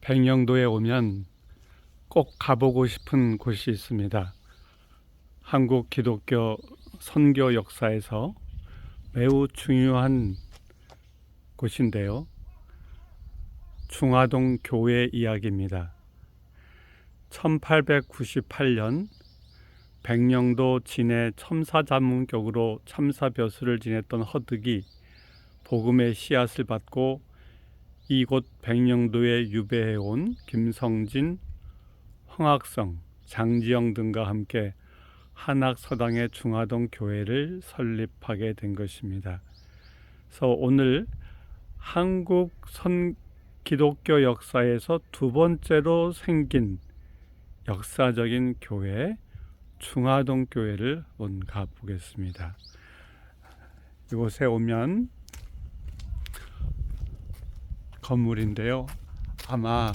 백령도에 오면 꼭 가보고 싶은 곳이 있습니다. 한국 기독교 선교 역사에서 매우 중요한 곳인데요. 중화동 교회 이야기입니다. 1898년 백령도 진해 첨사자문격으로 참사벼슬을 지냈던 허득이 복음의 씨앗을 받고 이곳 백령도에 유배해온 김성진, 황학성, 장지영 등과 함께 한학서당의 중화동 교회를 설립하게 된 것입니다. 그래서 오늘 한국 기독교 역사에서 두 번째로 생긴 역사적인 교회, 중화동 교회를 한번 가보겠습니다. 이곳에 오면 건물인데요. 아마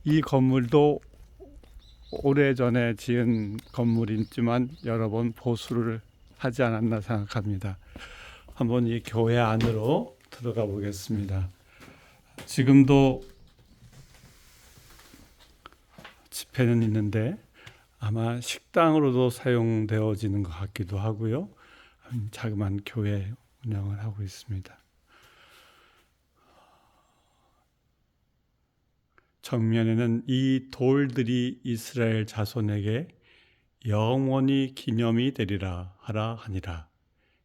이 건물도 오래전에 지은 건물이지만 여러 번 보수를 하지 않았나 생각합니다. 한번 이 교회 안으로 들어가 보겠습니다. 지금도 집회는 있는데 아마 식당으로도 사용되어지는 것 같기도 하고요. 자그마한 교회 운영을 하고 있습니다. 정면에는 이 돌들이 이스라엘 자손에게 영원히 기념이 되리라 하라 하니라.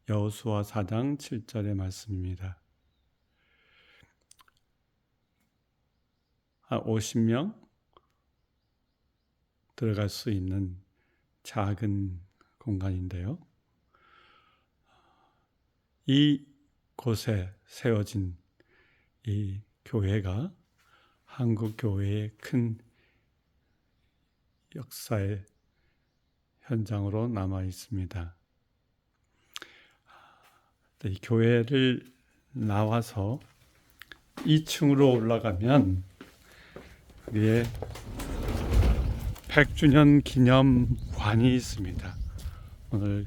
여호수아 4장 7절의 말씀입니다. 50명 들어갈 수 있는 작은 공간인데요. 이 곳에 세워진 이 교회가 한국 교회의 큰 역사의 현장으로 남아 있습니다. 이 교회를 나와서 2층으로 올라가면 위에 100주년 기념관이 있습니다. 오늘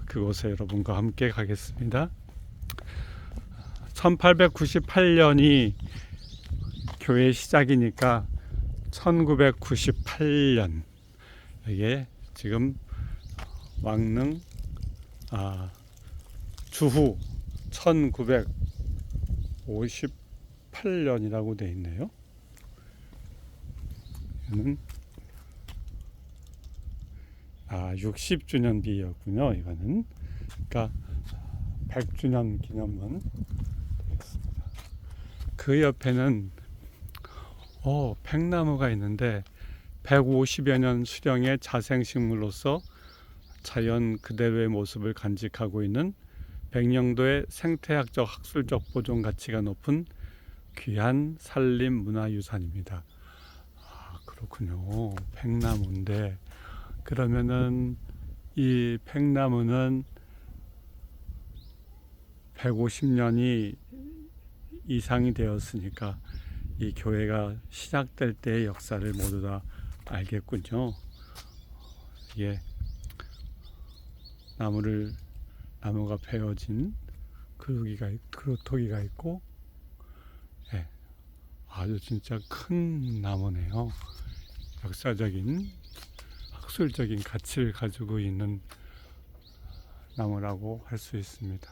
그곳에 여러분과 함께 가겠습니다. 1898년이 교회 시작이니까 1998년 이게 지금 왕릉 주후 1958년이라고 되어 있네요. 이거는 60주년기였군요. 이거는 그러니까 100주년 기념은 되겠습니다. 그 옆에는 팽나무가 있는데 150여 년 수령의 자생식물로서 자연 그대로의 모습을 간직하고 있는 백령도의 생태학적 학술적 보존 가치가 높은 귀한 산림 문화유산입니다. 그렇군요. 팽나무인데 그러면은 이 팽나무는 150년이 이상이 되었으니까 이 교회가 시작될 때의 역사를 모두 다 알겠군요. 이게 나무가 베어진 그루터기가 있고, 아주 진짜 큰 나무네요. 역사적인 학술적인 가치를 가지고 있는 나무라고 할 수 있습니다.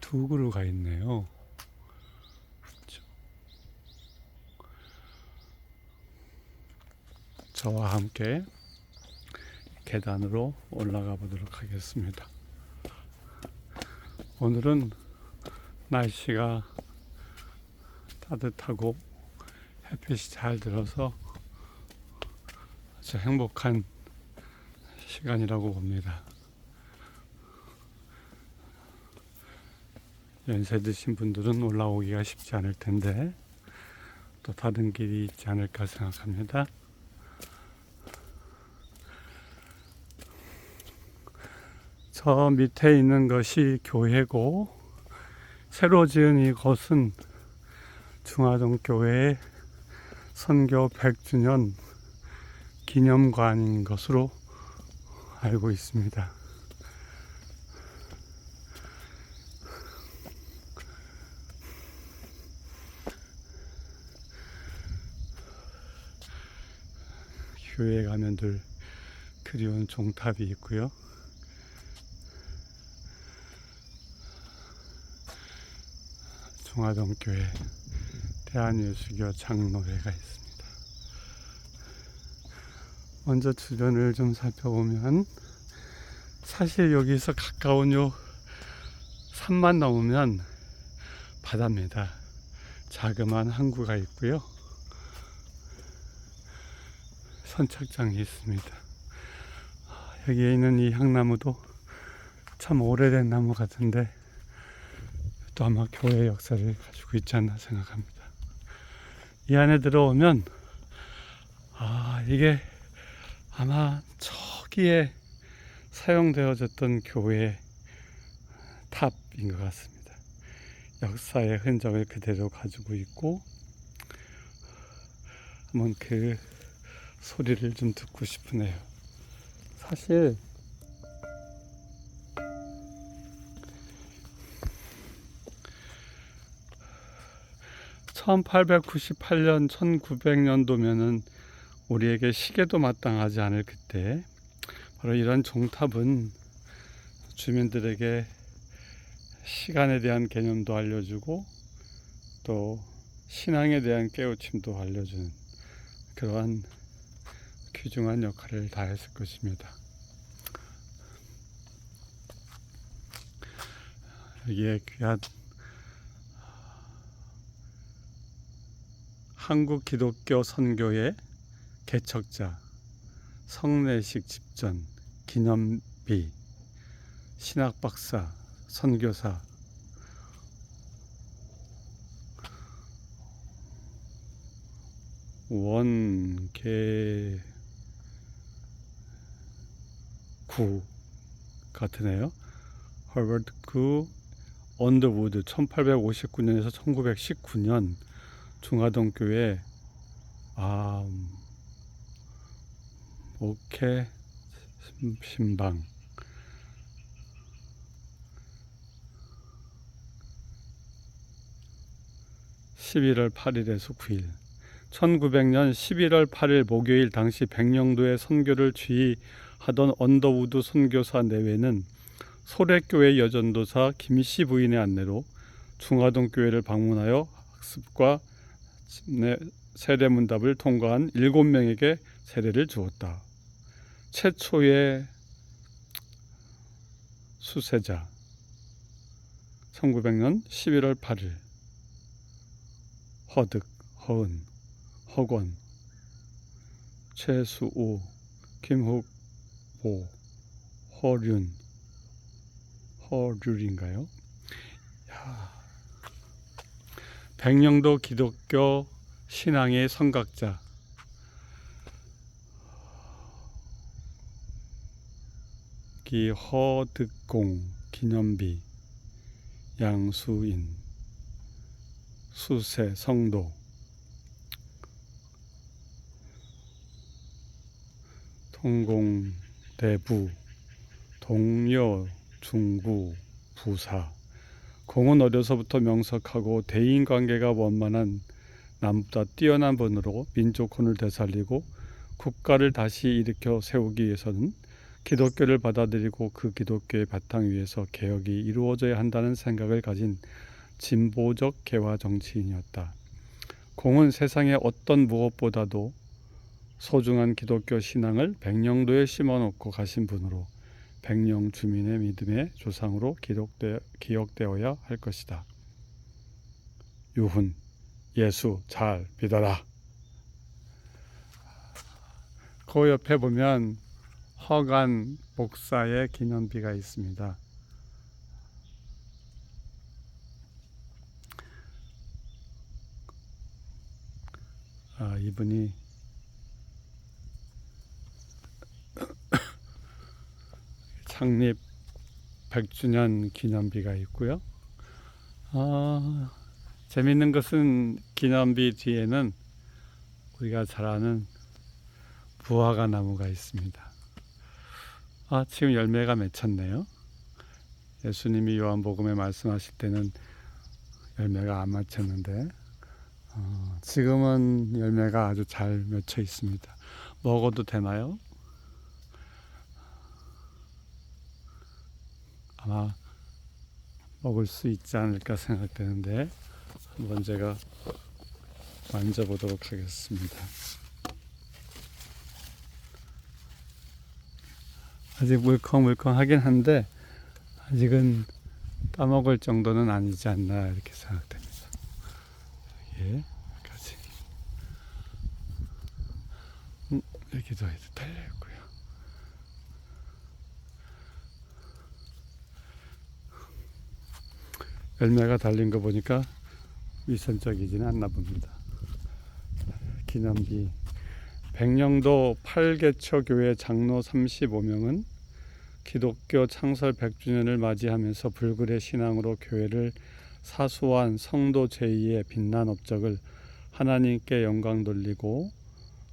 두 그루가 있네요. 저와 함께 계단으로 올라가 보도록 하겠습니다. 오늘은 날씨가 따뜻하고 햇빛이 잘 들어서 아주 행복한 시간이라고 봅니다. 연세 드신 분들은 올라오기가 쉽지 않을 텐데 또 다른 길이 있지 않을까 생각합니다. 저 밑에 있는 것이 교회고 새로 지은 이곳은 중화동 교회의 선교 100주년 기념관인 것으로 알고 있습니다. 교회에 가면 늘 그리운 종탑이 있고요. 중화동교회 대한예수교 장로회가 있습니다. 먼저 주변을 좀 살펴보면 사실 여기서 가까운 요 산만 넘으면 바다입니다. 자그마한 항구가 있고요. 선착장이 있습니다. 여기에 있는 이 향나무도 참 오래된 나무 같은데 또 아마 교회 역사를 가지고 있지 않나 생각합니다. 이 안에 들어오면 이게 아마 초기에 사용되어졌던 교회 탑인 것 같습니다. 역사의 흔적을 그대로 가지고 있고 한번 그 소리를 좀 듣고 싶으네요. 사실 1898년 1900년도면은 우리에게 시계도 마땅하지 않을 그때 바로 이런 종탑은 주민들에게 시간에 대한 개념도 알려주고 또 신앙에 대한 깨우침도 알려주는 그러한 귀중한 역할을 다했을 것입니다. 여기에 귀한 한국 기독교 선교회 개척자, 성례식 집전, 기념비, 신학박사, 선교사, 원계구 같으네요. 허버트 구 언더우드 1859년에서 1919년 중화동교회 목회 신방 11월 8일에서 9일 1900년 11월 8일 목요일 당시 백령도에 선교를 지휘하던 언더우드 선교사 내외는 소래교회 여전도사 김씨 부인의 안내로 중화동교회를 방문하여 학습과 세례문답을 통과한 7명에게 세례를 주었다. 최초의 수세자 1900년 11월 8일 허득, 허은, 허권, 최수우, 김흑보, 허륜인가요? 백령도 기독교 신앙의 선각자 허득공, 기념비, 양수인, 수세, 성도, 통공대부, 동료, 중구, 부사. 공은 어려서부터 명석하고 대인관계가 원만한 남보다 뛰어난 분으로 민족혼을 되살리고 국가를 다시 일으켜 세우기 위해서는 기독교를 받아들이고 그 기독교의 바탕 위에서 개혁이 이루어져야 한다는 생각을 가진 진보적 개화 정치인이었다. 공은 세상의 어떤 무엇보다도 소중한 기독교 신앙을 백령도에 심어놓고 가신 분으로 백령 주민의 믿음의 조상으로 기억되어야 할 것이다. 유훈, 예수 잘 믿어라. 그 옆에 보면 허간 목사의 기념비가 있습니다. 이분이 창립 100주년 기념비가 있고요. 재밌는 것은 기념비 뒤에는 우리가 잘 아는 부화과 나무가 있습니다. 지금 열매가 맺혔네요. 예수님이 요한복음에 말씀하실 때는 열매가 안 맺혔는데 지금은 열매가 아주 잘 맺혀 있습니다. 먹어도 되나요? 아마 먹을 수 있지 않을까 생각되는데 한번 제가 만져보도록 하겠습니다. 아직 물컹물컹하긴 한데 아직은 따먹을 정도는 아니지 않나 이렇게 생각됩니다. 예, 여기까지. 여기도 달려있고요. 열매가 달린 거 보니까 위선적이지는 않나 봅니다. 기념비 백령도 8개처 교회 장로 35명은 기독교 창설 100주년을 맞이하면서 불굴의 신앙으로 교회를 사수한 성도 제2의 빛난 업적을 하나님께 영광 돌리고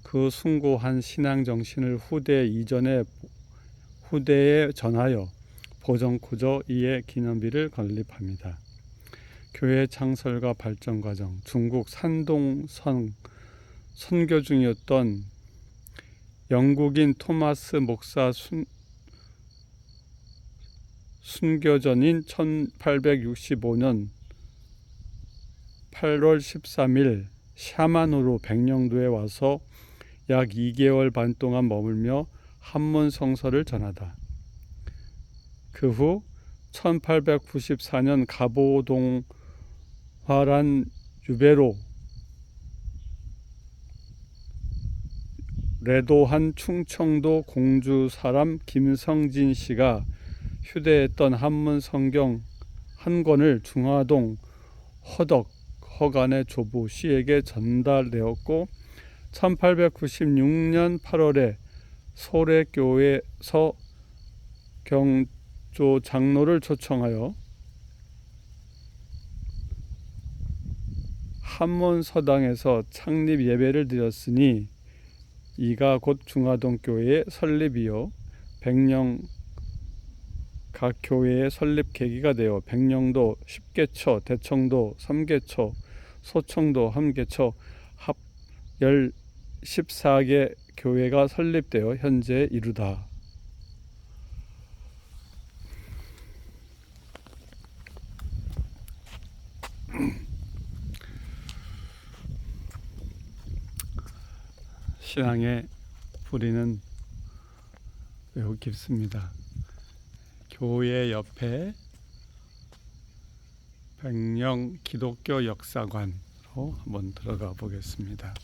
그 숭고한 신앙 정신을 후대에 전하여 보존코저 이에 기념비를 건립합니다. 교회 창설과 발전 과정, 중국 산동성 선교 중이었던 영국인 토마스 목사 순교 전인 1865년 8월 13일 샤만으로 백령도에 와서 약 2개월 반 동안 머물며 한문 성서를 전하다. 그 후 1894년 가보동화란 유배로 레도한 충청도 공주 사람 김성진 씨가 휴대했던 한문 성경 한 권을 중화동 허간의 조부 씨에게 전달되었고 1896년 8월에 소래교회에서 경조 장로를 초청하여 한문서당에서 창립 예배를 드렸으니 이가 곧 중화동 교회의 설립이요 백령 각 교회의 설립 계기가 되어 백령도 10개처, 대청도 3개처, 소청도 1개처 합 14개 교회가 설립되어 현재 이루다. 신앙의 뿌리는 매우 깊습니다. 교회 옆에 백령 기독교 역사관으로 한번 들어가 보겠습니다.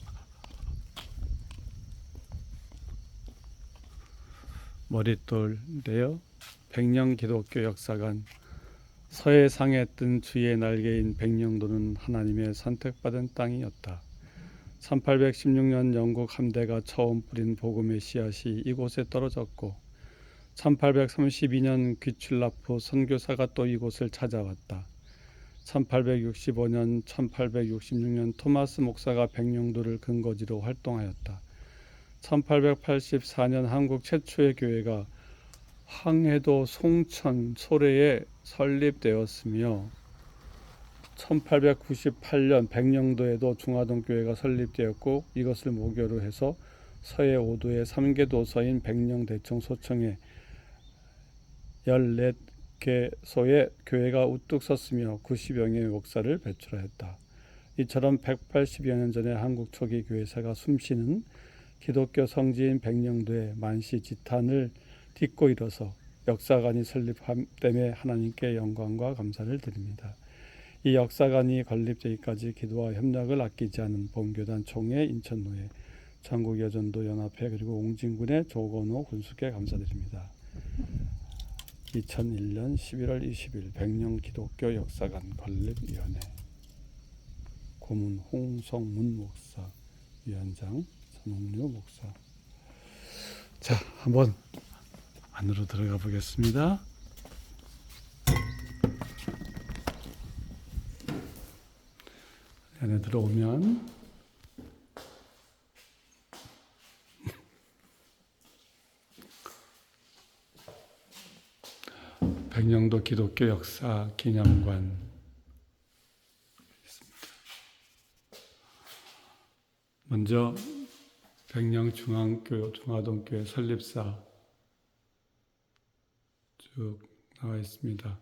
머릿돌인데요. 백령 기독교 역사관. 서해상에 뜬 주의 날개인 백령도는 하나님의 선택받은 땅이었다. 1816년 영국 함대가 처음 뿌린 복음의 씨앗이 이곳에 떨어졌고 1832년 귀출라프 선교사가 또 이곳을 찾아왔다. 1865년, 1866년 토마스 목사가 백령도를 근거지로 활동하였다. 1884년 한국 최초의 교회가 황해도 송천 소래에 설립되었으며 1898년 백령도에도 중화동 교회가 설립되었고 이것을 모교로 해서 서해 5도의 3개 도서인 백령, 대청, 소청에 14개소의 교회가 우뚝 섰으며 90여 명의 목사를 배출하였다. 이처럼 180여 년 전에 한국 초기 교회사가 숨쉬는 기독교 성지인 백령도에 만시 지탄을 딛고 일어서 역사관이 설립함 때문에 하나님께 영광과 감사를 드립니다. 이 역사관이 건립되기까지 기도와 협력을 아끼지 않은 본교단 총회, 인천노회, 전국여전도 연합회 그리고 옹진군의 조건호 군수께 감사드립니다. 2001년 11월 20일 백령 기독교 역사관 건립위원회 고문 홍성문 목사, 위원장 전홍료 목사. 자, 한번 안으로 들어가 보겠습니다. 안에 들어오면 백령도 기독교 역사 기념관 있습니다. 먼저 백령중앙교 중화동교회 설립사 쭉 나와 있습니다.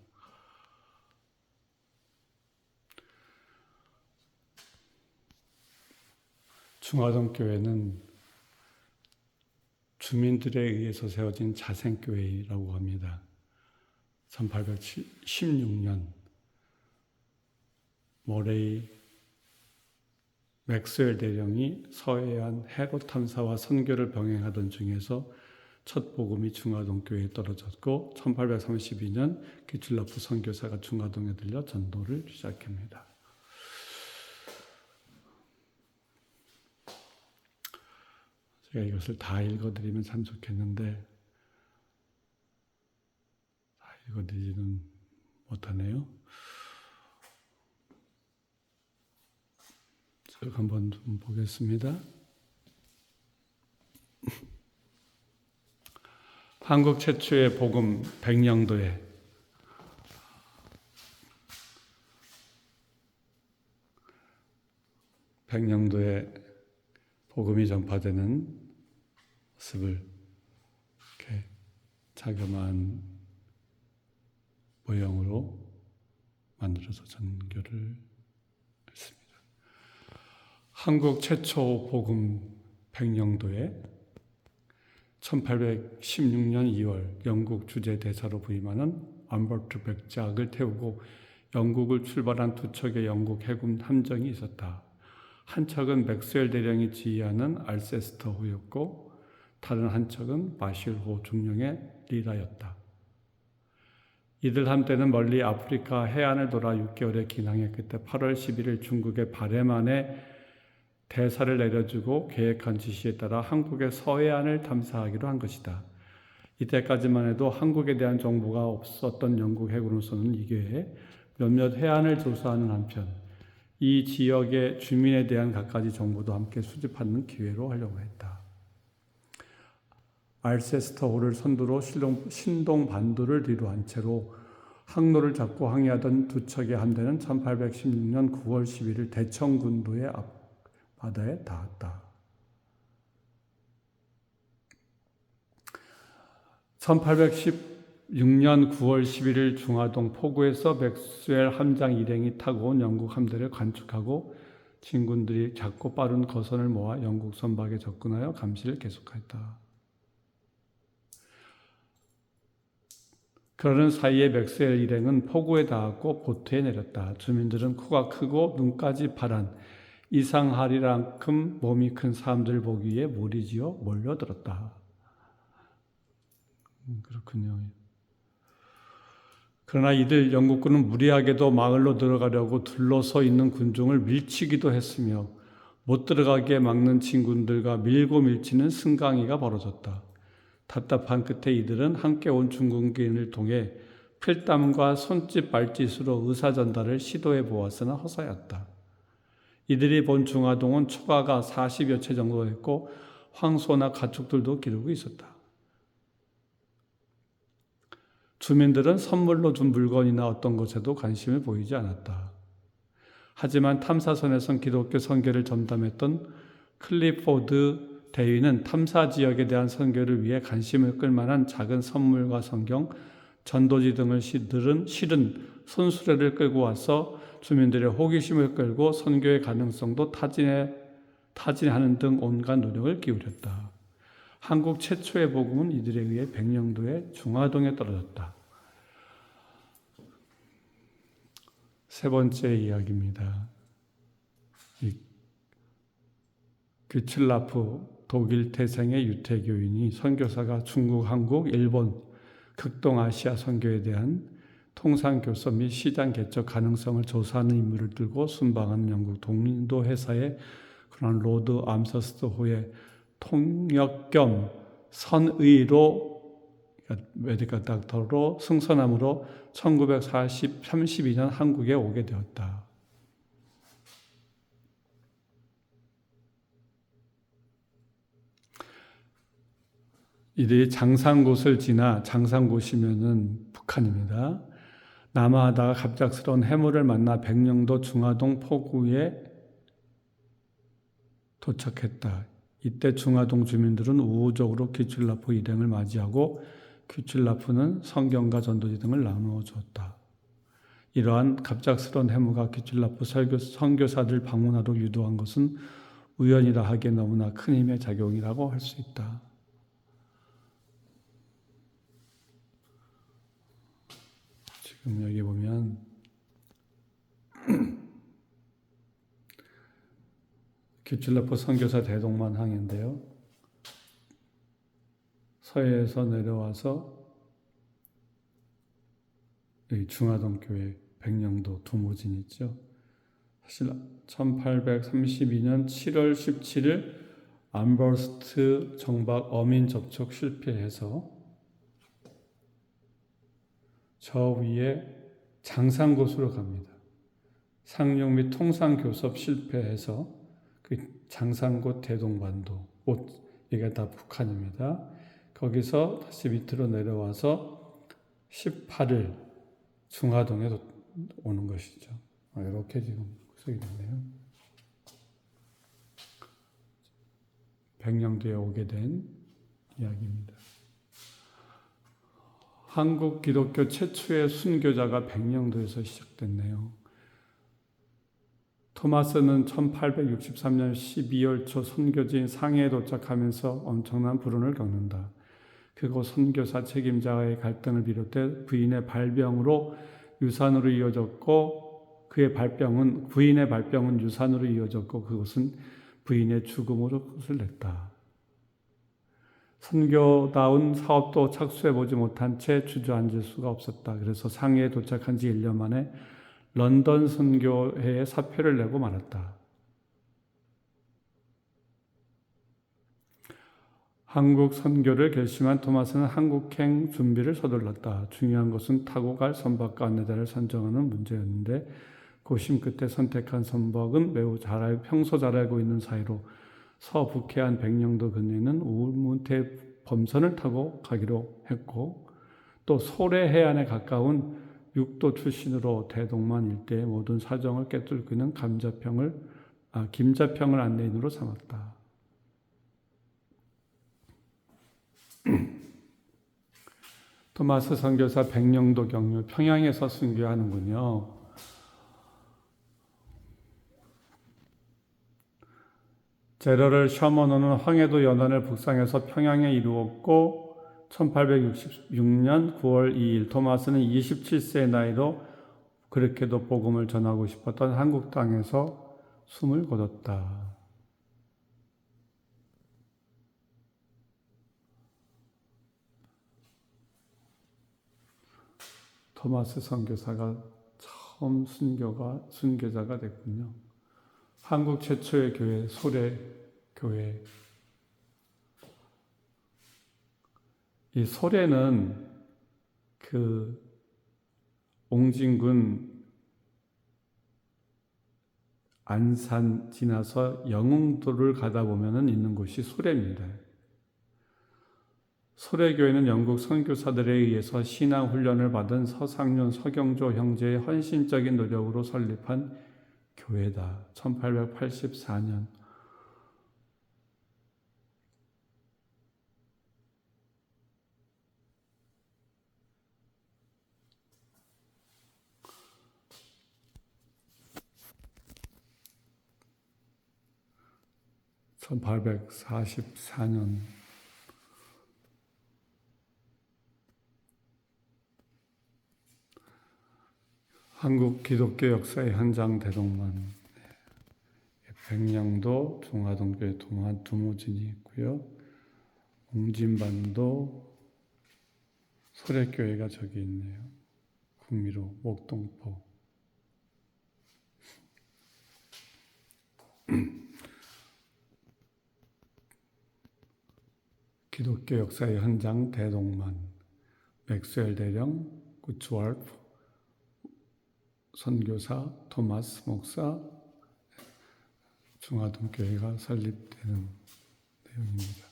중화동교회는 주민들에 의해서 세워진 자생교회라고 합니다. 1816년 머레이 맥스웰 대령이 서해안 해로 탐사와 선교를 병행하던 중에서 첫 복음이 중화동교회에 떨어졌고 1832년 기출라프 선교사가 중화동에 들려 전도를 시작합니다. 제가 이것을 다 읽어드리면 참 좋겠는데 다 읽어드리지는 못하네요. 쭉 한번 좀 보겠습니다. 한국 최초의 복음 백령도에 복음이 전파되는 모습을 이렇게 자그마한 모형으로 만들어서 전교를 했습니다. 한국 최초 복음 백령도에 1816년 2월 영국 주재 대사로 부임하는 암버트 백작을 태우고 영국을 출발한 두 척의 영국 해군 함정이 있었다. 한 척은 맥스웰 대령이 지휘하는 알세스터호였고 다른 한 척은 마실호 중령의 리라였다. 이들 함대는 멀리 아프리카 해안을 돌아 6개월의 기항의 끝에 8월 11일 중국의 바레만에 대사를 내려주고 계획한 지시에 따라 한국의 서해안을 탐사하기로 한 것이다. 이때까지만 해도 한국에 대한 정보가 없었던 영국 해군으로서는 이 기회에 몇몇 해안을 조사하는 한편 이 지역의 주민에 대한 갖가지 정보도 함께 수집하는 기회로 하려고 했다. 알세스터호를 선두로 신동 반도를 뒤로한 채로 항로를 잡고 항해하던 두 척의 함대는 1816년 9월 11일 대청군도의 앞바다에 닿았다. 1816년 9월 11일 중화동 포구에서 맥스웰 함장 일행이 타고 온 영국 함대를 관측하고 진군들이 작고 빠른 거선을 모아 영국 선박에 접근하여 감시를 계속했다. 그러는 사이에 맥스웰 일행은 포구에 닿았고 보트에 내렸다. 주민들은 코가 크고 눈까지 파란 이상하리만큼 몸이 큰 사람들을 보기 위해 무리지어 몰려들었다. 그렇군요. 그러나 이들 영국군은 무리하게도 마을로 들어가려고 둘러서 있는 군중을 밀치기도 했으며 못 들어가게 막는 진군들과 밀고 밀치는 승강이가 벌어졌다. 답답한 끝에 이들은 함께 온 중국인을 통해 필담과 손짓 발짓으로 의사전달을 시도해 보았으나 허사였다. 이들이 본 중화동은 초가가 40여 채 정도 됐고 황소나 가축들도 기르고 있었다. 주민들은 선물로 준 물건이나 어떤 것에도 관심을 보이지 않았다. 하지만 탐사선에선 기독교 선교를 전담했던 클리포드 대위는 탐사 지역에 대한 선교를 위해 관심을 끌만한 작은 선물과 성경, 전도지 등을 실은 손수레를 끌고 와서 주민들의 호기심을 끌고 선교의 가능성도 타진하는 등 온갖 노력을 기울였다. 한국 최초의 복음은 이들에 의해 백령도의 중화동에 떨어졌다. 세 번째 이야기입니다. 규칠라프 독일 태생의 유태교인이 선교사가 중국, 한국, 일본, 극동아시아 선교에 대한 통상교섭 및 시장 개척 가능성을 조사하는 임무를 들고 순방하는 영국 동인도 회사의 그런 로드 암서스트호의 통역 겸 선의로 메디컬 닥터로 승선함으로 1932년 한국에 오게 되었다. 이들이 장산곳을 지나 장산곳이면은 북한입니다. 남하하다가 갑작스러운 해무를 만나 백령도 중화동 포구에 도착했다. 이때 중화동 주민들은 우호적으로 귀출라프 일행을 맞이하고 귀출라프는 성경과 전도지 등을 나누어 주었다. 이러한 갑작스러운 해무가 귀출라프 선교사들 방문하러 유도한 것은 우연이라 하기에 너무나 큰 힘의 작용이라고 할 수 있다. 지금 여기 보면 귀출라프 선교사 대동만 항인데요. 서해에서 내려와서 여기 중화동 교회 백령도 두모진 있죠. 사실 1832년 7월 17일 암버스트 정박 어민 접촉 실패해서 저 위에 장산곳으로 갑니다. 상륙 및 통상 교섭 실패해서 그 장산곳 대동반도, 이게 다 북한입니다. 거기서 다시 밑으로 내려와서 18일 중화동에 오는 것이죠. 이렇게 지금 구성이 됐네요. 백령도에 오게 된 이야기입니다. 한국 기독교 최초의 순교자가 백령도에서 시작됐네요. 토마스는 1863년 12월 초 선교지인 상해에 도착하면서 엄청난 불운을 겪는다. 그곳 선교사 책임자와의 갈등을 비롯해 부인의 발병으로 유산으로 이어졌고 부인의 발병은 유산으로 이어졌고 그것은 부인의 죽음으로 끝을 냈다. 선교다운 사업도 착수해보지 못한 채 주저앉을 수가 없었다. 그래서 상해에 도착한 지 1년 만에 런던 선교회에 사표를 내고 말았다. 한국 선교를 결심한 토마스는 한국행 준비를 서둘렀다. 중요한 것은 타고 갈 선박과 안내자를 선정하는 문제였는데 고심 끝에 선택한 선박은 매우 평소 잘 알고 있는 사이로 서북해안 백령도 근해는 우물문태 범선을 타고 가기로 했고 또 소래 해안에 가까운 육도 출신으로 대동만 일대의 모든 사정을 꿰뚫고 있는 김자평을 안내인으로 삼았다. 토마스 선교사 백령도 경유 평양에서 순교하는군요. 제러를 셔머너는 황해도 연안을 북상해서 평양에 이루었고 1866년 9월 2일 토마스는 27세의 나이로 그렇게도 복음을 전하고 싶었던 한국 땅에서 숨을 거뒀다. 토마스 선교사가 처음 순교자가 됐군요. 한국 최초의 교회 소래교회. 이 소래는 그 옹진군 안산 지나서 영흥도를 가다 보면은 있는 곳이 소래입니다. 소래교회는 영국 선교사들에 의해서 신앙 훈련을 받은 서상륜, 서경조 형제의 헌신적인 노력으로 설립한 교회다. 1884년. (1844년) 한국 기독교 역사의 현장 대동만, 백령도 중화동교회 두모진이 있고요. 옹진반도 소래교회가 저기 있네요. 구미로 목동포. 기독교 역사의 현장 대동만, 맥스웰 대령, 구츠왈프 선교사, 토마스 목사, 중화동 교회가 설립되는 내용입니다.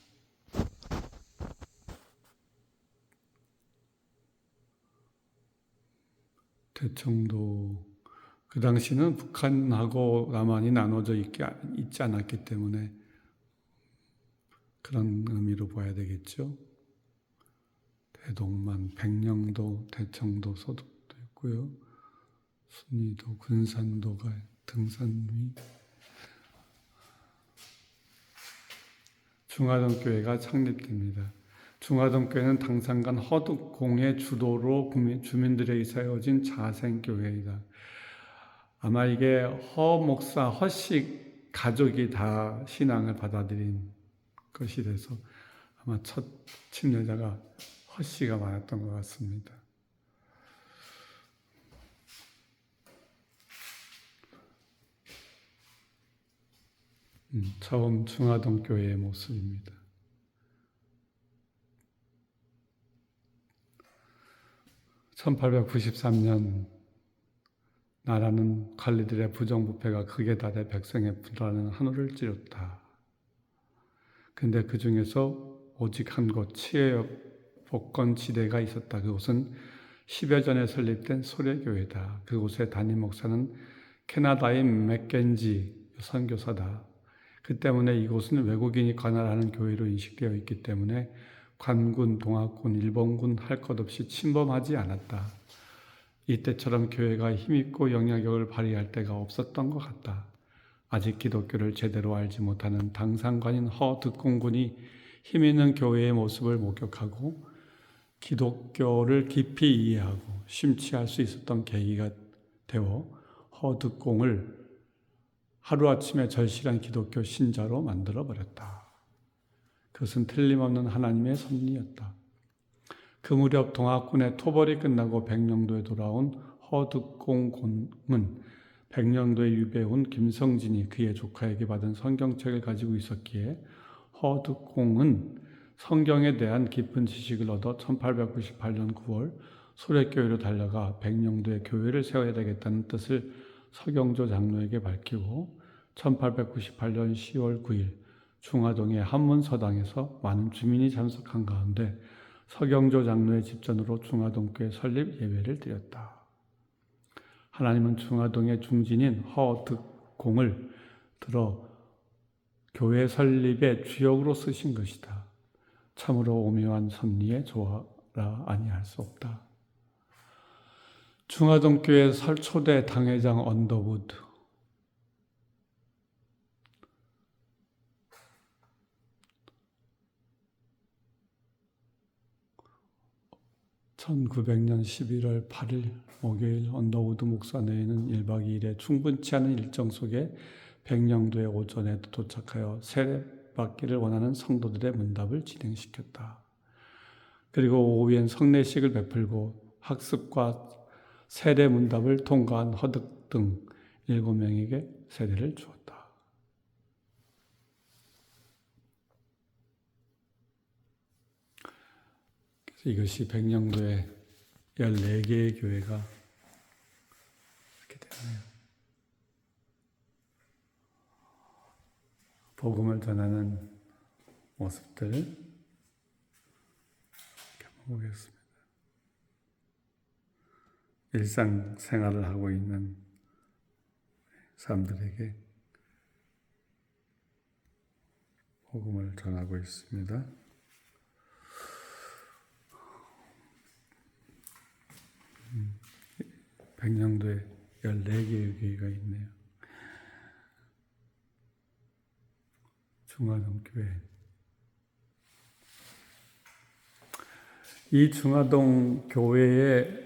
대청도 그 당시는 북한하고 남한이 나눠져 있지 않았기 때문에 그런 의미로 봐야 되겠죠. 대동만, 백령도, 대청도, 소득도 있고요. 순리도, 군산도가 등산 위. 중화동교회가 창립됩니다. 중화동교회는 당산간 허득공의 주도로 주민들에게 세워진 자생교회이다. 아마 이게 허 목사, 허씨 가족이 다 신앙을 받아들인 것이라서 아마 첫 침례자가 허씨가 많았던 것 같습니다. 처음 중화동교회의 모습입니다. 1893년 나라는 관리들의 부정부패가 극에 달해 백성의 불안한 한우를 찌렸다. 근데 그 중에서 오직 한 곳 치외역 복권지대가 있었다. 그곳은 10여 전에 설립된 소래교회다. 그곳의 담임 목사는 캐나다인 맥켄지 선교사다. 그 때문에 이곳은 외국인이 관할하는 교회로 인식되어 있기 때문에 관군, 동학군, 일본군 할 것 없이 침범하지 않았다. 이때처럼 교회가 힘있고 영향력을 발휘할 때가 없었던 것 같다. 아직 기독교를 제대로 알지 못하는 당상관인 허득공군이 힘있는 교회의 모습을 목격하고 기독교를 깊이 이해하고 심취할 수 있었던 계기가 되어 허득공을 하루아침에 절실한 기독교 신자로 만들어버렸다. 그것은 틀림없는 하나님의 섭리였다. 그 무렵 동학군의 토벌이 끝나고 백령도에 돌아온 허득공군은 백령도에 유배온 김성진이 그의 조카에게 받은 성경책을 가지고 있었기에 허득공은 성경에 대한 깊은 지식을 얻어 1898년 9월 소래교회로 달려가 백령도에 교회를 세워야 되겠다는 뜻을 서경조 장로에게 밝히고 1898년 10월 9일 중화동의 한문서당에서 많은 주민이 참석한 가운데 서경조 장로의 집전으로 중화동교회 설립 예배를 드렸다. 하나님은 중화동의 중진인 허득공을 들어 교회 설립의 주역으로 쓰신 것이다. 참으로 오묘한 섭리의 조화라 아니할 수 없다. 중화동교회 초대 당회장 언더우드, 1900년 11월 8일 목요일 언더우드 목사 내에는 1박 2일에 충분치 않은 일정 속에 백령도에 오전에 도착하여 세례받기를 원하는 성도들의 문답을 진행시켰다. 그리고 오후엔 성례식을 베풀고 학습과 세례 문답을 통과한 허득 등 7명에게 세례를 주었다. 이것이 백령도의 14개의 교회가 이렇게 되네요. 복음을 전하는 모습들 이렇게 보겠습니다. 일상생활을 하고 있는 사람들에게 복음을 전하고 있습니다. 백령도에 14개의 교회가 있네요. 중화동교회. 이 중화동 교회에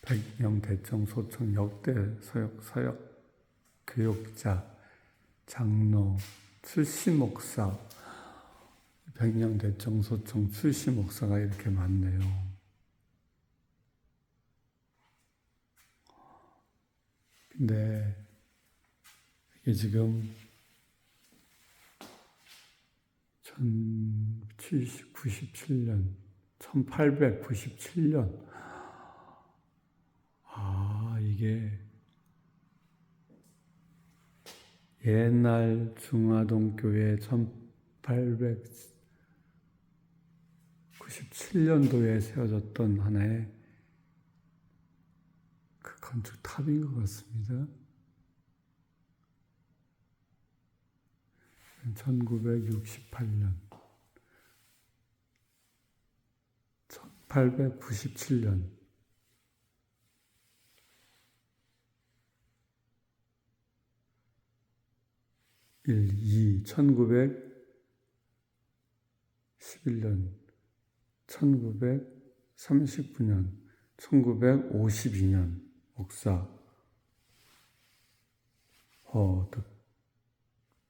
백령, 대청, 소청, 역대, 서역, 교육자, 장로, 출시 목사, 백령, 대청, 소청, 출시 목사가 이렇게 많네요. 근데 이게 지금 1897년 이게 옛날 중화동 교회 1897년도에 세워졌던 하나의 그 건축 탑인 것 같습니다. 1968년, 1897년, 1911년, 1939년, 1952년 목사 허득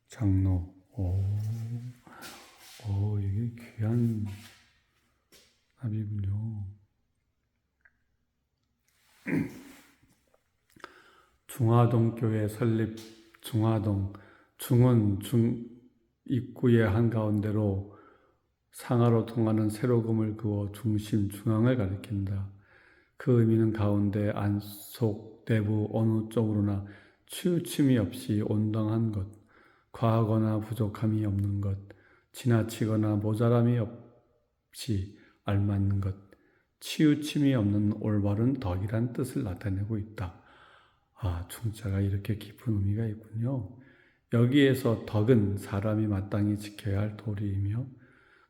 장로. 이게 귀한 답이군요. 중화동 교회 설립. 중화동, 중은 입구의 한가운데로 상하로 통하는 세로금을 그어 중앙을 가리킨다. 그 의미는 가운데, 안속, 내부 어느 쪽으로나 치우침이 없이 온당한 것, 과하거나 부족함이 없는 것, 지나치거나 모자람이 없이 알맞는 것, 치우침이 없는 올바른 덕이란 뜻을 나타내고 있다. 중자가 이렇게 깊은 의미가 있군요. 여기에서 덕은 사람이 마땅히 지켜야 할 도리이며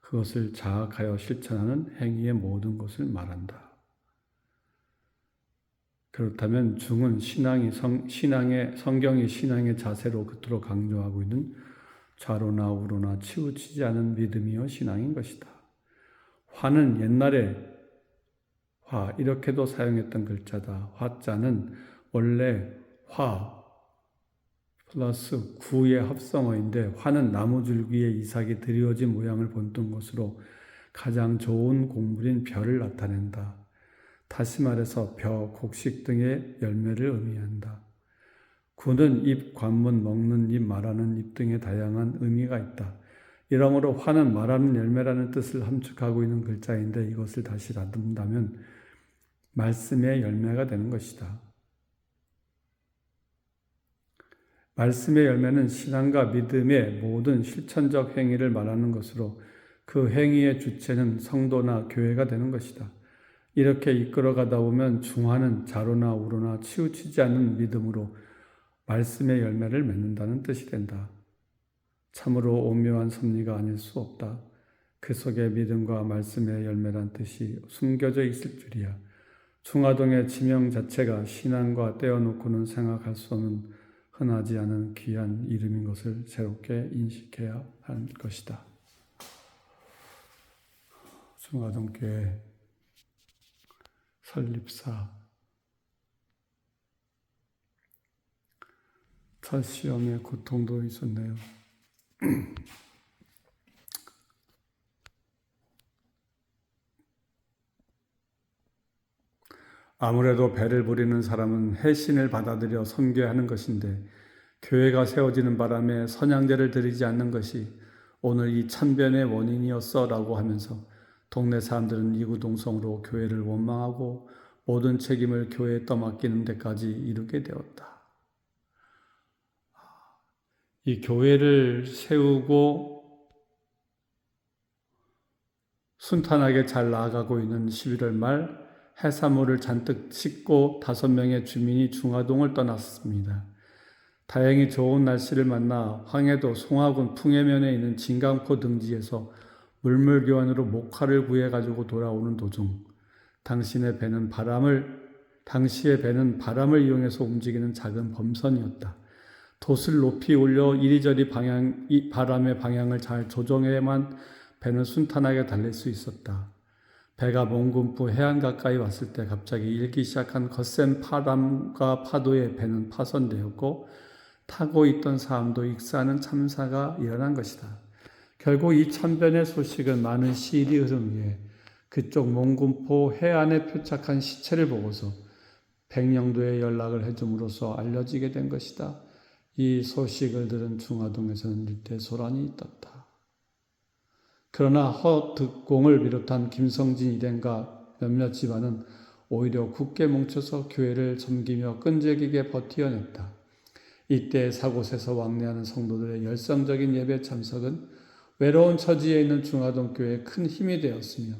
그것을 자학하여 실천하는 행위의 모든 것을 말한다. 그렇다면 중은 성경이 신앙의 자세로 그토록 강조하고 있는 좌로나 우로나 치우치지 않은 믿음이요 신앙인 것이다. 화는 옛날에 화, 이렇게도 사용했던 글자다. 화자는 원래 화 플러스 구의 합성어인데, 화는 나무줄기에 이삭이 드리워진 모양을 본뜬 것으로 가장 좋은 곡물인 벼를 나타낸다. 다시 말해서 벼, 곡식 등의 열매를 의미한다. 구는 잎, 관문, 먹는 잎, 말하는 잎 등의 다양한 의미가 있다. 이러므로 화는 말하는 열매라는 뜻을 함축하고 있는 글자인데, 이것을 다시 다듬다면 말씀의 열매가 되는 것이다. 말씀의 열매는 신앙과 믿음의 모든 실천적 행위를 말하는 것으로 그 행위의 주체는 성도나 교회가 되는 것이다. 이렇게 이끌어가다 보면 중화는 좌로나 우로나 치우치지 않는 믿음으로 말씀의 열매를 맺는다는 뜻이 된다. 참으로 오묘한 섭리가 아닐 수 없다. 그 속에 믿음과 말씀의 열매란 뜻이 숨겨져 있을 줄이야. 중화동의 지명 자체가 신앙과 떼어놓고는 생각할 수 없는 흔하지 않은 귀한 이름인 것을 새롭게 인식해야 할 것이다. 중화동교회 설립사, 첫 시험에 고통도 있었네요. 아무래도 배를 부리는 사람은 해신을 받아들여 섬겨야 하는 것인데, 교회가 세워지는 바람에 선양제를 드리지 않는 것이 오늘 이 찬변의 원인이었어 라고 하면서 동네 사람들은 이구동성으로 교회를 원망하고 모든 책임을 교회에 떠맡기는 데까지 이르게 되었다. 이 교회를 세우고 순탄하게 잘 나아가고 있는 11월 말, 해산물을 잔뜩 싣고 5명의 주민이 중화동을 떠났습니다. 다행히 좋은 날씨를 만나 황해도 송화군 풍해면에 있는 진강포 등지에서 물물교환으로 목화를 구해가지고 돌아오는 도중, 당시의 배는 바람을 이용해서 움직이는 작은 범선이었다. 돛을 높이 올려 이리저리 바람의 방향을 잘 조정해야만 배는 순탄하게 달릴 수 있었다. 배가 몽군포 해안 가까이 왔을 때 갑자기 일기 시작한 거센 바람과 파도에 배는 파손되었고, 타고 있던 사람도 익사하는 참사가 일어난 것이다. 결국 이 참변의 소식은 많은 시일이 흐른 후에 그쪽 몽군포 해안에 표착한 시체를 보고서 백령도에 연락을 해줌으로써 알려지게 된 것이다. 이 소식을 들은 중화동에서는 일대 소란이 떴다. 그러나 허득공을 비롯한 김성진 일행과 몇몇 집안은 오히려 굳게 뭉쳐서 교회를 섬기며 끈질기게 버티어냈다. 이때 사곳에서 왕래하는 성도들의 열성적인 예배 참석은 외로운 처지에 있는 중화동 교회에 큰 힘이 되었으며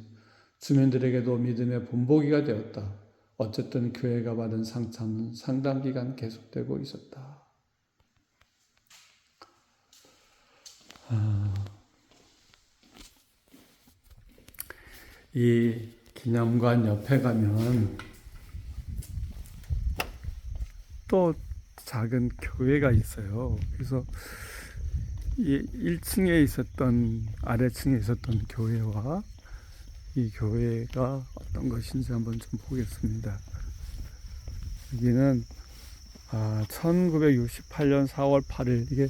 주민들에게도 믿음의 본보기가 되었다. 어쨌든 교회가 받은 상처는 상당 기간 계속되고 있었다. 이 기념관 옆에 가면 또 작은 교회가 있어요. 그래서 이 1층에 있었던, 아래층에 있었던 교회와 이 교회가 어떤 것인지 한번 좀 보겠습니다. 여기는 1968년 4월 8일, 이게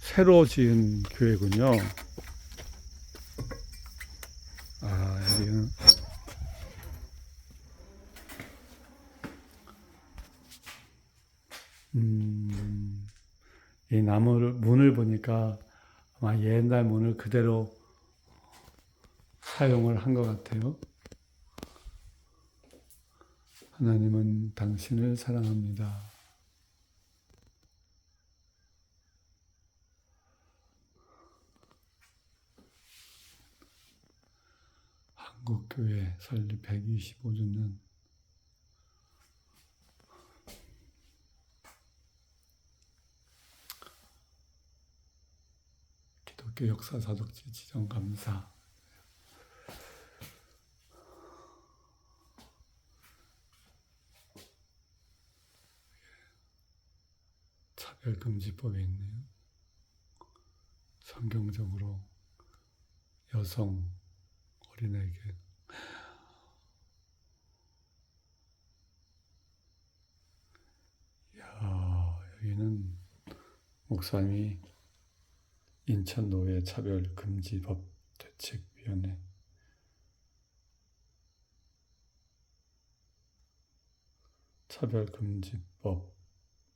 새로 지은 교회군요. 여기는 이 나무 문을 보니까 아마 옛날 문을 그대로 사용을 한 것 같아요. 하나님은 당신을 사랑합니다. 한국교회 설립 125주년. 기독교 역사사독지 지정 감사. 차별금지법이 있네요. 성경적으로 여성, 어린애에게 여기는 목사님이 인천노회 차별금지법 대책위원회 차별금지법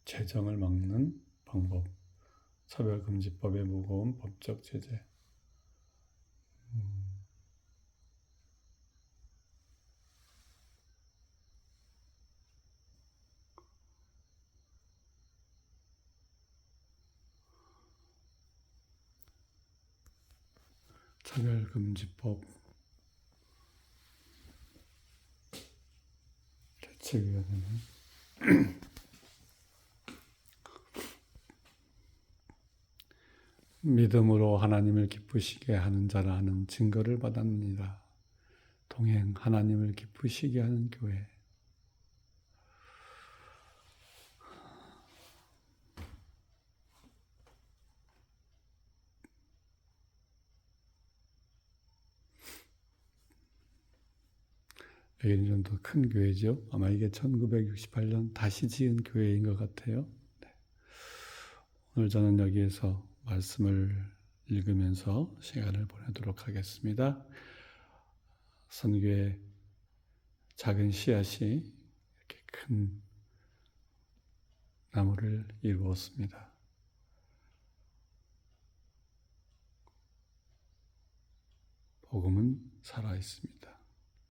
제정을 막는 방법, 차별금지법의 무거운 법적 제재. 차별금지법 대책위원회는 믿음으로 하나님을 기쁘시게 하는 자라는 증거를 받았느니라. 동행 하나님을 기쁘시게 하는 교회. 여기는 좀 더 큰 교회죠. 아마 이게 1968년 다시 지은 교회인 것 같아요. 네. 오늘 저는 여기에서 말씀을 읽으면서 시간을 보내도록 하겠습니다. 선교의 작은 씨앗이 이렇게 큰 나무를 이루었습니다. 복음은 살아 있습니다.